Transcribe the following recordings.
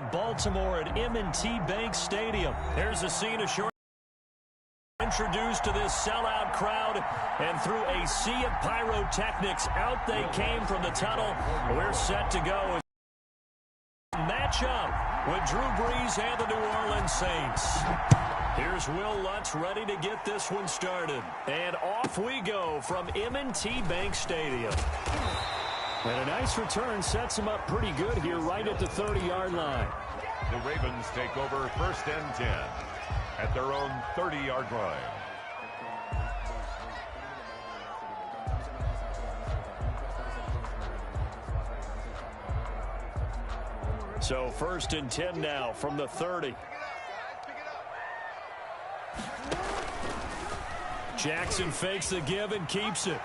from Baltimore at M&T Bank Stadium. Here's a scene of short. Introduced to this sellout crowd, and through a sea of pyrotechnics, out they came from the tunnel. We're set to go. Match up with Drew Brees and the New Orleans Saints. Here's Will Lutz ready to get this one started. And off we go from M&T Bank Stadium. And a nice return sets him up pretty good here right at the 30-yard line. The Ravens take over 1st and 10 at their own 30-yard line. So 1st and 10 now from the 30. Jackson fakes the give and keeps it.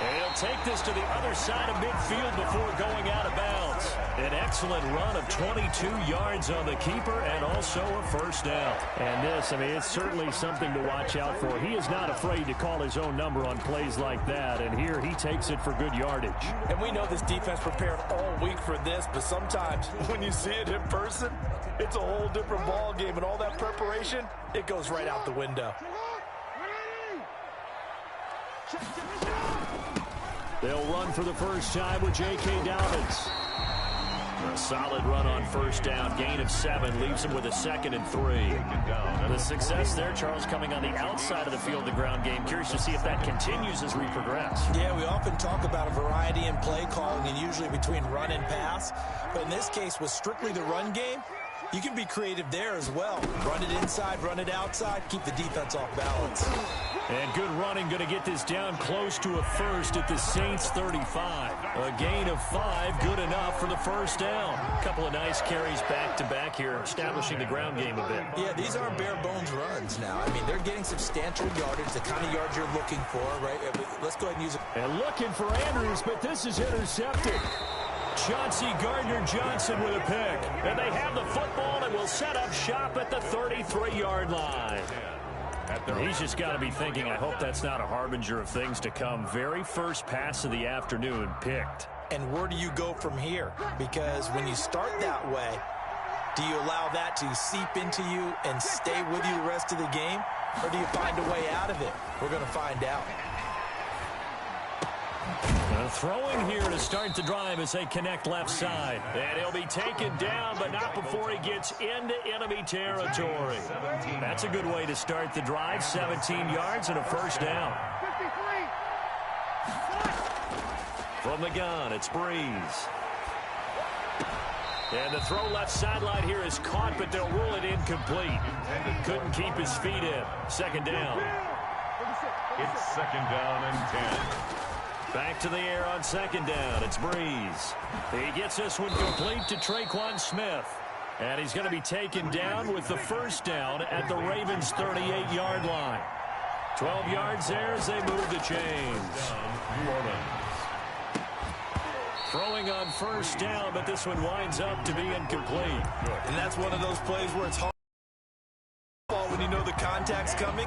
And he'll take this to the other side of midfield before going out of bounds. An excellent run of 22 yards on the keeper and also a 1st down. And this, I mean, it's certainly something to watch out for. He is not afraid to call his own number on plays like that. And here he takes it for good yardage. And we know this defense prepared all week for this, but sometimes when you see it in person, it's a whole different ball game. And all that preparation, it goes right out the window. They'll run for the first time with J.K. Dobbins. A solid run on 1st down. Gain of 7 leaves him with a 2nd and 3. The success there, Charles, coming on the outside of the field, the ground game. Curious to see if that continues as we progress. Yeah, we often talk about a variety in play calling and usually between run and pass. But in this case, with strictly the run game, you can be creative there as well. Run it inside, run it outside, keep the defense off balance. And good running, going to get this down close to a 1st at the Saints 35. A gain of 5, good enough for the 1st down. A couple of nice carries back-to-back here, establishing the ground game a bit. Yeah, these aren't bare-bones runs now. I mean, they're getting substantial yardage, the kind of yards you're looking for, right? Let's go ahead and use it. And looking for Andrews, but this is intercepted. Chauncey Gardner-Johnson with a pick. And they have the football and will set up shop at the 33-yard line. He's just got to be thinking, I hope that's not a harbinger of things to come. Very first pass of the afternoon picked. And where do you go from here? Because when you start that way, do you allow that to seep into you and stay with you the rest of the game? Or do you find a way out of it? We're going to find out. Throwing here to start the drive as they connect left side. And he'll be taken down, but not before he gets into enemy territory. That's a good way to start the drive. 17 yards and a 1st down. From the gun, it's Brees. And the throw left sideline here is caught, but they'll rule it incomplete. Couldn't keep his feet in. 2nd down. It's 2nd down and 10. Back to the air on 2nd down. It's Brees. He gets this one complete to Traquan Smith. And he's going to be taken down with the 1st down at the Ravens' 38-yard line. 12 yards there as they move the chains. New Orleans. Throwing on 1st down, but this one winds up to be incomplete. And that's one of those plays where it's hard when you know the contact's coming,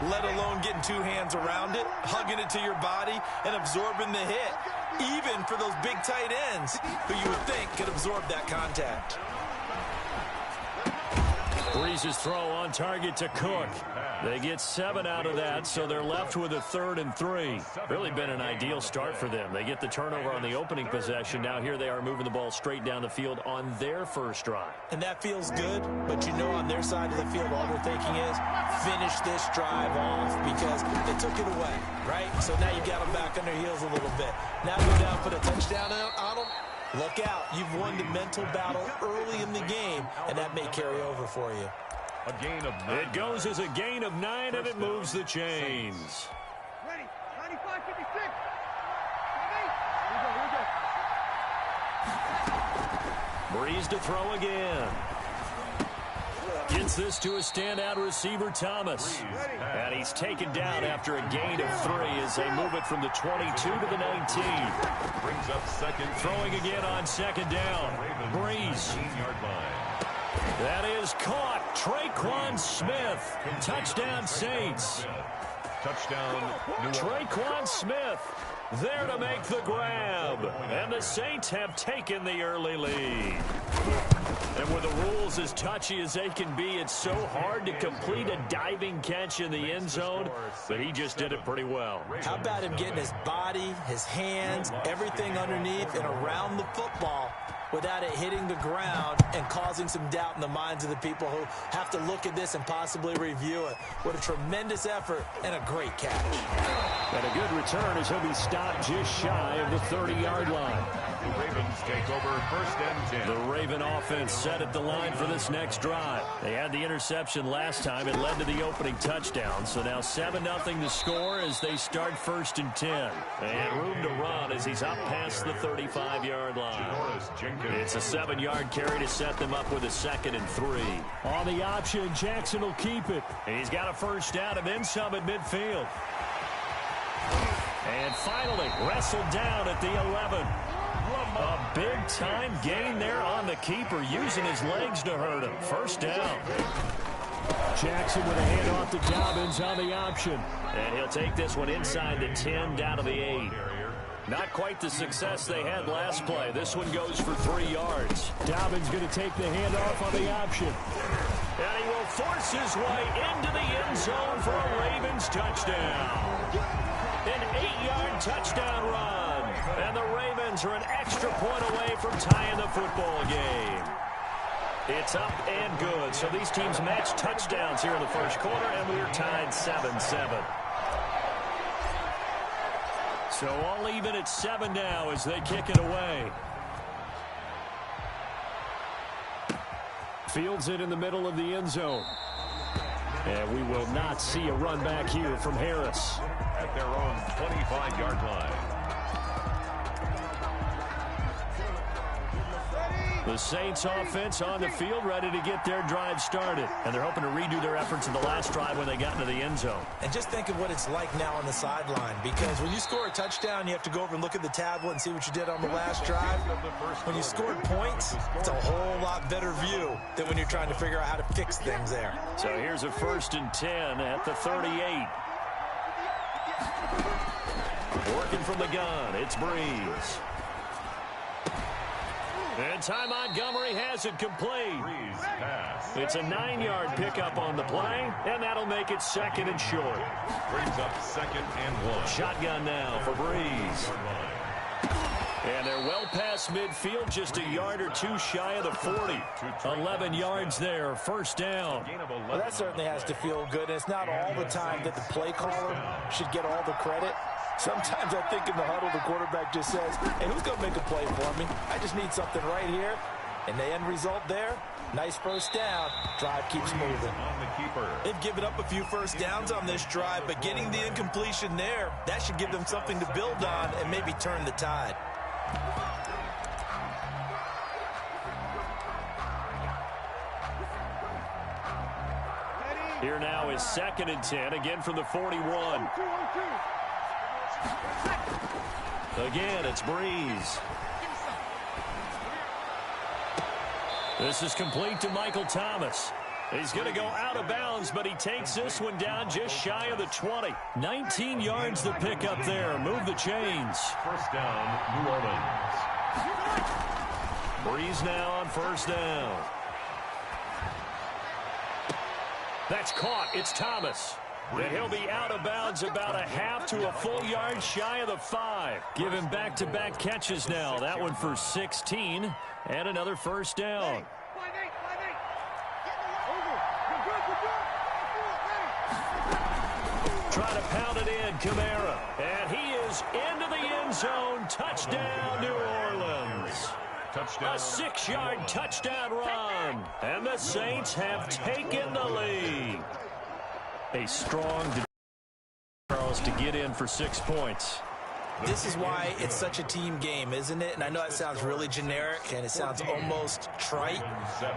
let alone getting 2 hands around it, hugging it to your body, and absorbing the hit, even for those big tight ends who you would think could absorb that contact. Brees' throw on target to Cook. They get 7 out of that, so they're left with a 3rd and 3. Really been an ideal start for them. They get the turnover on the opening possession. Now here they are moving the ball straight down the field on their 1st drive. And that feels good, but you know on their side of the field all they're thinking is finish this drive off because they took it away, right? So now you got them back on their heels a little bit. Now go down, put a touchdown on them. Look out. You've won the mental battle early in the game, and that may carry over for you. A gain of 9. It goes as a gain of 9, and it moves the chains. Ready. 95, 56. Brees to throw again. Gets this to a standout receiver, Thomas. And he's taken down after a gain of 3 as they move it from the 22 to the 19. Brings up 2nd. Throwing again on 2nd down. Brees. 18-yard line. That is caught. Traquan Smith. Touchdown, Saints. Touchdown, New Orleans. Traquan Smith There to make the grab. And the Saints have taken the early lead. And with the rules as touchy as they can be, it's so hard to complete a diving catch in the end zone, but he just did it pretty well. How about him getting his body, his hands, everything underneath and around the football without it hitting the ground and causing some doubt in the minds of the people who have to look at this and possibly review it. What a tremendous effort and a great catch. And a good return as he'll be stopped just shy of the 30-yard line. The Ravens take over 1st and 10. The Raven offense set at the line for this next drive. They had the interception last time. It led to the opening touchdown. So now 7-0 to score as they start 1st and 10. And room to run as he's up past the 35-yard line. It's a 7-yard carry to set them up with a 2nd and 3. On the option, Jackson will keep it. He's got a first down and then some at midfield. And finally wrestled down at the 11. A big-time gain there on the keeper, using his legs to hurt him. First down. Jackson with a handoff to Dobbins on the option. And he'll take this one inside the 10, down to the 8. Not quite the success they had last play. This one goes for 3 yards. Dobbins going to take the handoff on the option. And he will force his way into the end zone for a Ravens touchdown. An 8-yard touchdown run. And the Ravens are an extra point away from tying the football game. It's up and good. So these teams match touchdowns here in the first quarter, and we're tied 7-7. So all even at 7 now as they kick it away. Fields it in the middle of the end zone. And we will not see a run back here from Harris. At their own 25-yard line. The Saints offense on the field, ready to get their drive started. And they're hoping to redo their efforts in the last drive when they got into the end zone. And just think of what it's like now on the sideline, because when you score a touchdown, you have to go over and look at the tablet and see what you did on the last drive. When you scored points, it's a whole lot better view than when you're trying to figure out how to fix things there. So here's a 1st and 10 at the 38. Working from the gun, it's Breeze. And Ty Montgomery has it complete. It's a 9-yard pickup on the play, and that'll make it 2nd and short. Brings up 2nd and 1. Shotgun now for Breeze. And they're well past midfield, just a yard or two shy of the 40. 11 yards there, first down. Well, that certainly has to feel good. It's not all the time that the play caller should get all the credit. Sometimes I think in the huddle, the quarterback just says, hey, who's going to make a play for me? I just need something right here. And the end result there, nice first down. Drive keeps moving. They've given up a few first downs on this drive, but getting the incompletion there, that should give them something to build on and maybe turn the tide. Here now is 2nd and 10, again from the 41. Again, it's Breeze. This is complete to Michael Thomas. He's going to go out of bounds, but he takes this one down just shy of the 20. 19 yards to pick up there. Move the chains. First down, New Orleans. Breeze now on first down. That's caught. It's Thomas. And he'll be out of bounds about a half to a full yard shy of the 5. Give him back-to-back catches now. That one for 16 and another first down. Try to pound it in, Kamara. And he is into the end zone. Touchdown, New Orleans. Touchdown. A 6-yard touchdown run. And the Saints have taken the lead. A strong Charles to get in for 6 points. This is why it's such a team game, isn't it? And I know that sounds really generic and it sounds almost trite,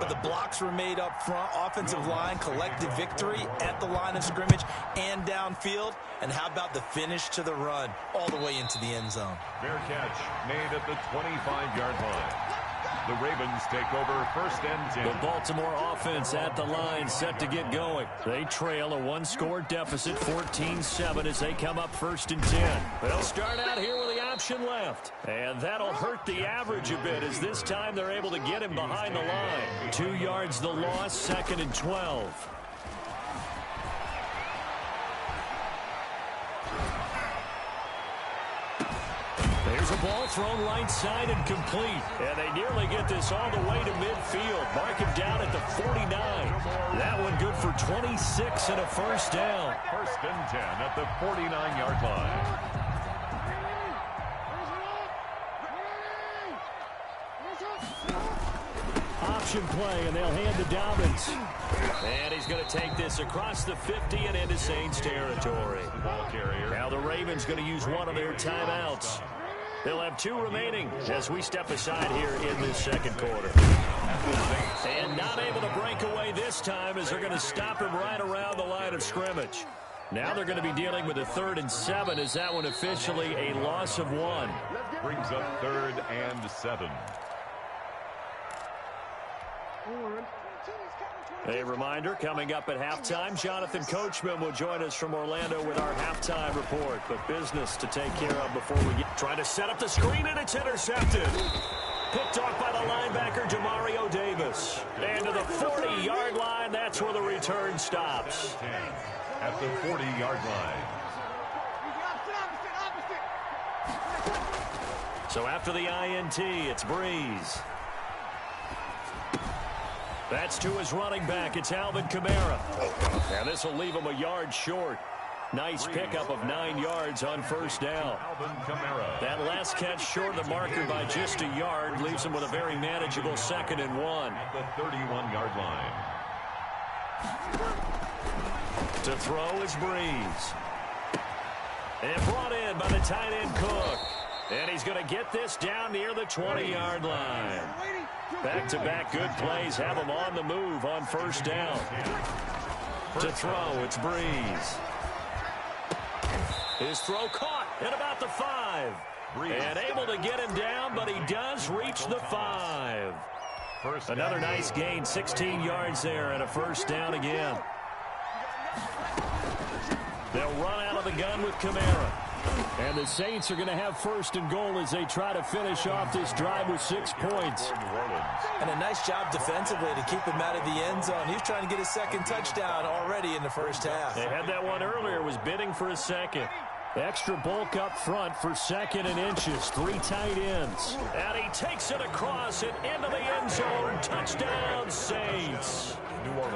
but the blocks were made up front, offensive line, collective victory at the line of scrimmage and downfield. And how about the finish to the run all the way into the end zone? Fair catch made at the 25-yard line. The Ravens take over first and 10. The Baltimore offense at the line set to get going. They trail a one-score deficit, 14-7, as they come up first and 10. They'll start out here with the option left. And that'll hurt the average a bit, as this time they're able to get him behind the line. 2 yards the loss, second and 12. There's a ball thrown right side and complete. And they nearly get this all the way to midfield. Mark him down at the 49. That one good for 26 and a first down. First and 10 at the 49-yard line. Option play, and they'll hand to Dobbins. And he's going to take this across the 50 and into Saints territory. Now the Ravens going to use one of their timeouts. They'll have 2 remaining as we step aside here in this second quarter. And not able to break away this time, as they're going to stop him right around the line of scrimmage. Now they're going to be dealing with a 3rd and 7, as that one officially a loss of 1. Brings up 3rd and 7. A reminder, coming up at halftime, Jonathan Coachman will join us from Orlando with our halftime report. But business to take care of before we get... Trying to set up the screen, and it's intercepted. Picked off by the linebacker, Demario Davis. And to the 40-yard line, that's where the return stops. At the 40-yard line. So after the INT, it's Breeze. That's to his running back. It's Alvin Kamara. And this will leave him a yard short. Nice pickup of 9 yards on first down. Alvin Kamara. That last catch short of the marker by just a yard leaves him with a very manageable 2nd and 1. At the 31-yard line. To throw is Breeze. And brought in by the tight end Cook. And he's going to get this down near the 20-yard line. Back-to-back good plays have him on the move on first down. To throw, it's Breeze. His throw caught at about the 5. And able to get him down, but he does reach the 5. Another nice gain, 16 yards there, and a first down again. They'll run out of the gun with Kamara. And the Saints are going to have first and goal as they try to finish off this drive with 6 points. And a nice job defensively to keep him out of the end zone. He's trying to get his 2nd touchdown already in the first half. They had that one earlier, was bidding for a 2nd. Extra bulk up front for 2nd and inches. 3 tight ends. And he takes it across and into the end zone. Touchdown, Saints.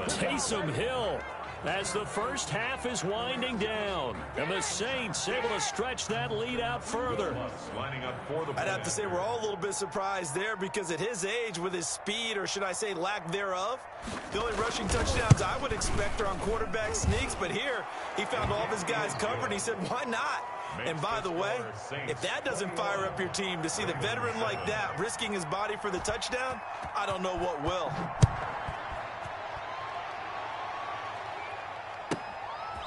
Taysom Hill, as the first half is winding down. And the Saints able to stretch that lead out further. I'd have to say we're all a little bit surprised there, because at his age, with his speed, or should I say lack thereof, the only rushing touchdowns I would expect are on quarterback sneaks. But here, he found all of his guys covered, and he said, why not? And by the way, if that doesn't fire up your team to see the veteran like that risking his body for the touchdown, I don't know what will.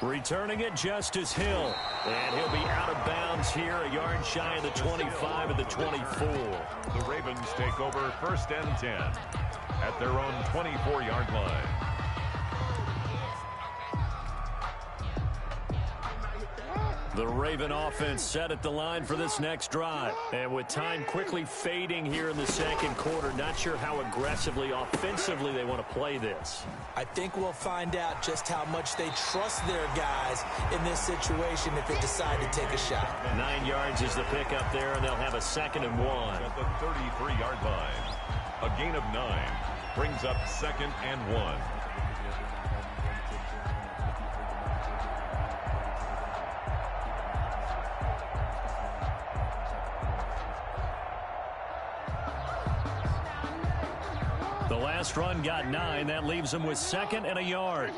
Returning it, Justice Hill. And he'll be out of bounds here, a yard shy of the 25 and the 24. The Ravens take over first and 10 at their own 24-yard line. The Raven offense set at the line for this next drive. And with time quickly fading here in the second quarter, not sure how aggressively, offensively they want to play this. I think we'll find out just how much they trust their guys in this situation if they decide to take a shot. 9 yards is the pickup there, and they'll have a 2nd and 1. At the 33-yard line. A gain of 9 brings up 2nd and 1. The last run got 9. That leaves them with 2nd and a yard.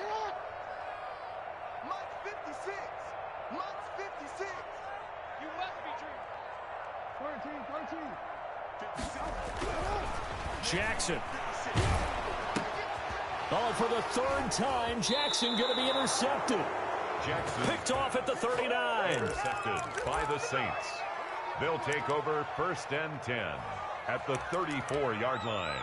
Jackson. Oh, for the 3rd time, Jackson going to be intercepted. Jackson picked off at the 39. Intercepted by the Saints. They'll take over first and 10 at the 34-yard line.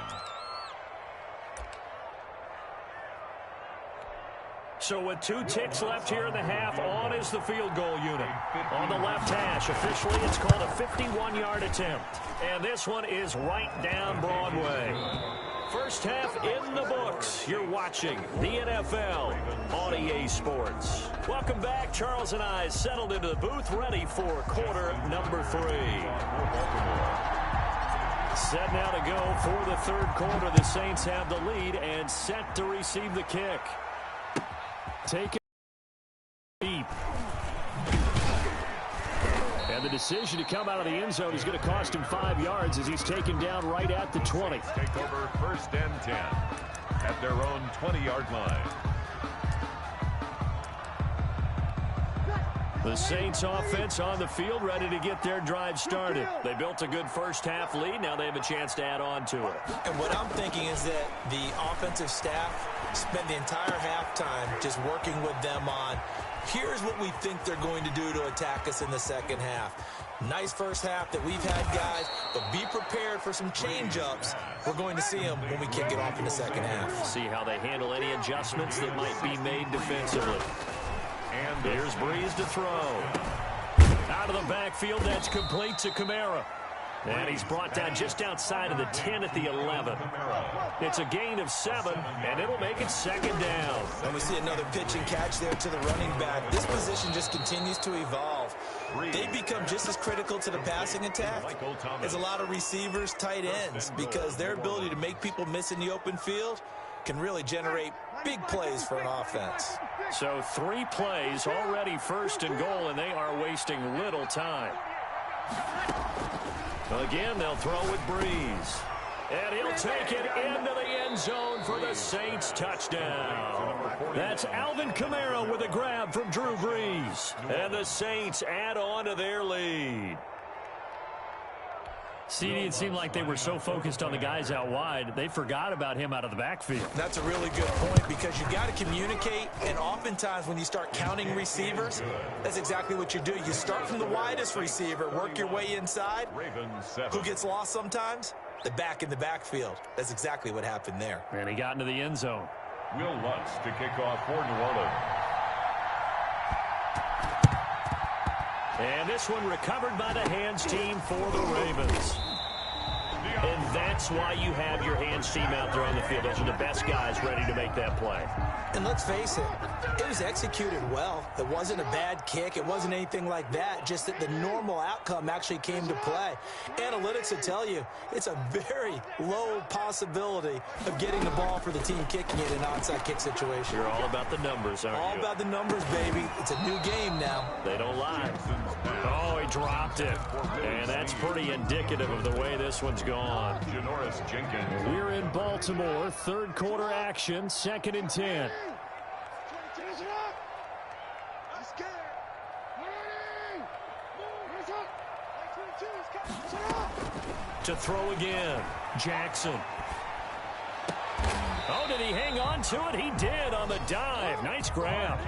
So with 2 ticks left here in the half, on is the field goal unit. On the left hash, officially it's called a 51-yard attempt. And this one is right down Broadway. First half in the books. You're watching the NFL on EA Sports. Welcome back. Charles and I settled into the booth, ready for quarter number 3. Set now to go for the third quarter. The Saints have the lead and set to receive the kick. Take it deep. And the decision to come out of the end zone is going to cost him 5 yards as he's taken down right at the 20. Take over first and 10 at their own 20-yard line. The Saints offense on the field, ready to get their drive started. They built a good first half lead. Now they have a chance to add on to it. And what I'm thinking is that the offensive staff spend the entire halftime just working with them on, here's what we think they're going to do to attack us in the second half. Nice first half that we've had, guys, but be prepared for some change-ups. We're going to see them when we kick it off in the second half. See how they handle any adjustments that might be made defensively. And here's Breeze to throw. Out of the backfield, that's complete to Kamara. And he's brought down just outside of the 10 at the 11. It's a gain of 7, and it'll make it second down. And we see another pitch and catch there to the running back. This position just continues to evolve. They become just as critical to the passing attack as a lot of receivers, tight ends, because their ability to make people miss in the open field can really generate big plays for an offense. So 3 plays, already first and goal, and they are wasting little time. Again, they'll throw with Breeze. And he'll take it into the end zone for the Saints touchdown. That's Alvin Kamara with a grab from Drew Brees. And the Saints add on to their lead. CD, it seemed like they were so focused on the guys out wide, they forgot about him out of the backfield. That's a really good point because you got to communicate, and oftentimes when you start counting receivers, that's exactly what you do. You start from the widest receiver, work your way inside. Who gets lost sometimes? The back in the backfield. That's exactly what happened there. And he got into the end zone. Will Lutz to kick off for New Orleans. And this one recovered by the hands team for the Ravens. And that's why you have your hands team out there on the field. Those are the best guys ready to make that play. And let's face it, it was executed well. It wasn't a bad kick. It wasn't anything like that. Just that the normal outcome actually came to play. Analytics will tell you it's a very low possibility of getting the ball for the team kicking it in an onside kick situation. You're all about the numbers, aren't you? All about the numbers, baby. It's a new game now. They don't lie. Oh, he dropped it. And that's pretty indicative of the way this one's gone. We're in Baltimore. Third quarter action. 2nd and 10. To throw again. Jackson. Oh, did he hang on to it? He did on the dive. Nice grab.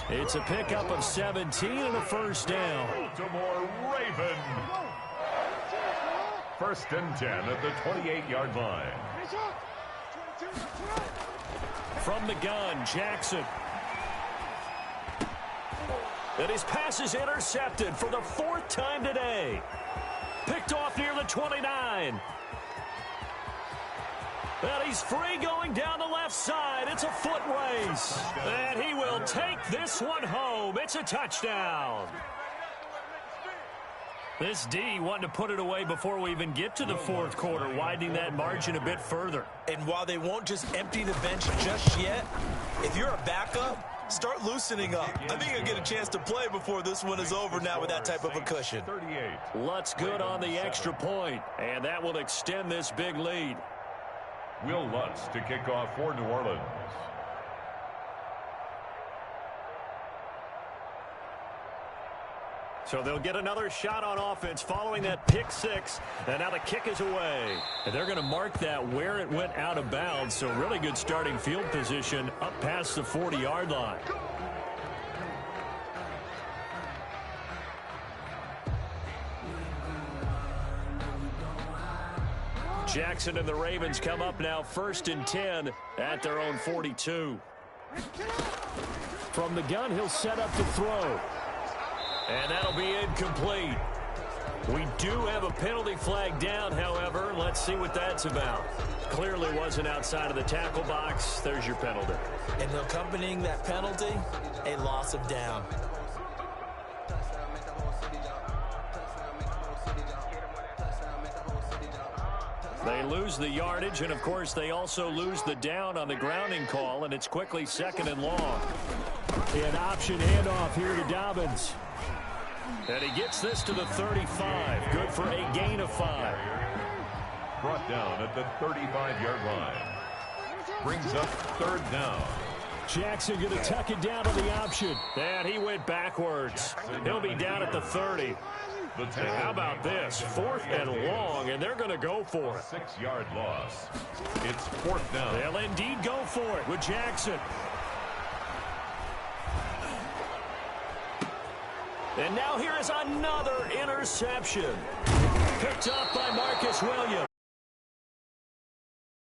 It's a pickup of 17 and a first down. Baltimore Raven. First and 10 at the 28-yard line. From the gun, Jackson. And his pass is intercepted for the 4th time today. Picked off near the 29. And he's free going down the left side. It's a foot race. And he will take this one home. It's a touchdown. This D wanting to put it away before we even get to the 4th quarter, widening that margin a bit further. And while they won't just empty the bench just yet, if you're a backup, start loosening up. I think you'll get a chance to play before this one is over now with that type of a cushion. Lutz good on the extra point, and that will extend this big lead. Will Lutz to kick off for New Orleans. So they'll get another shot on offense following that pick 6. And now the kick is away. And they're going to mark that where it went out of bounds. So really good starting field position up past the 40-yard line. Jackson and the Ravens come up now 1st and 10 at their own 42. From the gun, he'll set up to throw. And that'll be incomplete. We do have a penalty flag down, however. Let's see what that's about. Clearly wasn't outside of the tackle box. There's your penalty. And accompanying that penalty, a loss of down. They lose the yardage, and, of course, they also lose the down on the grounding call, and it's quickly 2nd and long. An option handoff here to Dobbins. And he gets this to the 35. Good for a gain of 5. Brought down at the 35-yard line. Brings up 3rd down. Jackson going to tuck it down on the option. And he went backwards. He'll be down at the 30. And how about this? 4th and long, and they're going to go for it. 6-yard loss. It's 4th down. They'll indeed go for it with Jackson. And now here is another interception. Picked up by Marcus Williams.